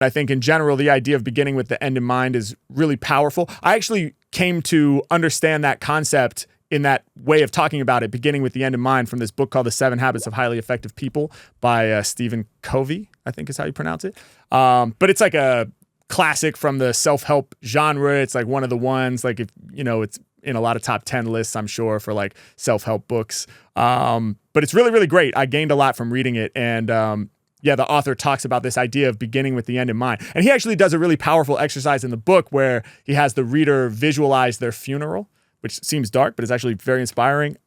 I think in general, the idea of beginning with the end in mind is really powerful. I actually came to understand that concept in that way of talking about it, beginning with the end in mind, from this book called The 7 Habits of Highly Effective People by Stephen Covey, I think is how you pronounce it. But it's like a classic from the self-help genre. It's like one of the ones, like, if you know, it's in a lot of top 10 lists, I'm sure, for like self-help books. But it's really, really great. I gained a lot from reading it. And yeah, the author talks about this idea of beginning with the end in mind. And he actually does a really powerful exercise in the book where he has the reader visualize their funeral, which seems dark, but it's actually very inspiring.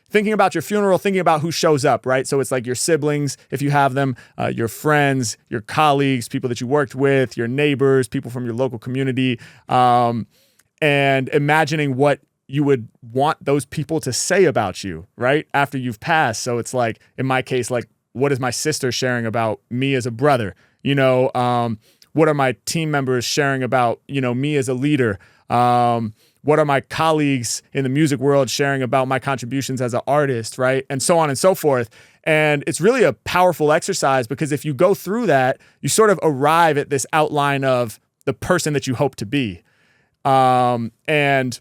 Thinking about your funeral, thinking about who shows up, right? So it's like your siblings, if you have them, your friends, your colleagues, people that you worked with, your neighbors, people from your local community, and imagining what you would want those people to say about you, right? After you've passed. So it's like, in my case, like, what is my sister sharing about me as a brother? You know, what are my team members sharing about, you know, me as a leader? What are my colleagues in the music world sharing about my contributions as an artist, right? And so on and so forth. And it's really a powerful exercise, because if you go through that, you sort of arrive at this outline of the person that you hope to be. And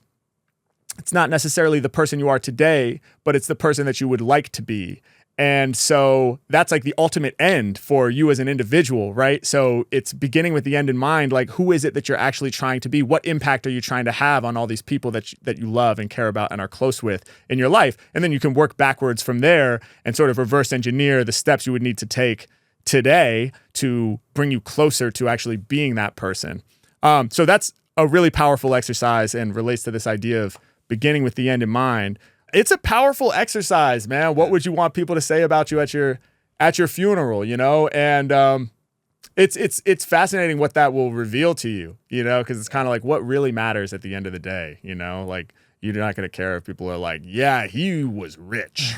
it's not necessarily the person you are today, but it's the person that you would like to be. And so that's like the ultimate end for you as an individual, right? So it's beginning with the end in mind. Like, who is it that you're actually trying to be? What impact are you trying to have on all these people that you love and care about and are close with in your life? And then you can work backwards from there and sort of reverse engineer the steps you would need to take today to bring you closer to actually being that person. So that's a really powerful exercise and relates to this idea of beginning with the end in mind. It's a powerful exercise, man. What would you want people to say about you at your funeral, you know? And it's fascinating what that will reveal to you, you know, because it's kind of like what really matters at the end of the day, you know? Like, you're not going to care if people are like, yeah, he was rich.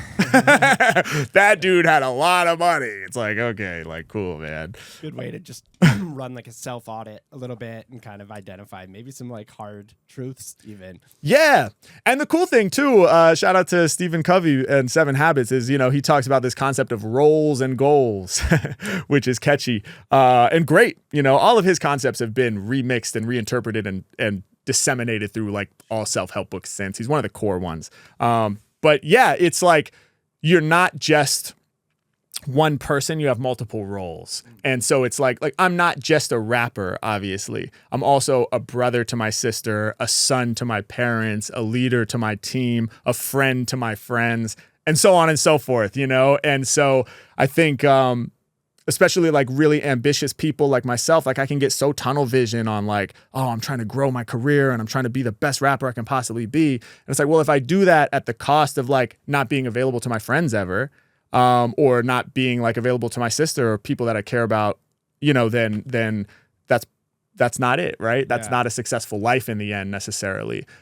That dude had a lot of money. It's like, okay, like, cool, man. Good way to just run like a self-audit a little bit and kind of identify maybe some like hard truths even. Yeah. And the cool thing too, shout out to Stephen Covey and 7 Habits, is, you know, he talks about this concept of roles and goals, which is catchy and great. You know, all of his concepts have been remixed and reinterpreted and disseminated through like all self-help books since. He's one of the core ones. But yeah, it's like, you're not just one person, you have multiple roles. And so it's like I'm not just a rapper, obviously. I'm also a brother to my sister, a son to my parents, a leader to my team, a friend to my friends, and so on and so forth, you know? And so I think, especially like really ambitious people like myself, like I can get so tunnel vision on like, oh, I'm trying to grow my career and I'm trying to be the best rapper I can possibly be. And it's like, well, if I do that at the cost of like not being available to my friends ever, or not being like available to my sister or people that I care about, you know, then that's not it, right? That's not a successful life in the end necessarily.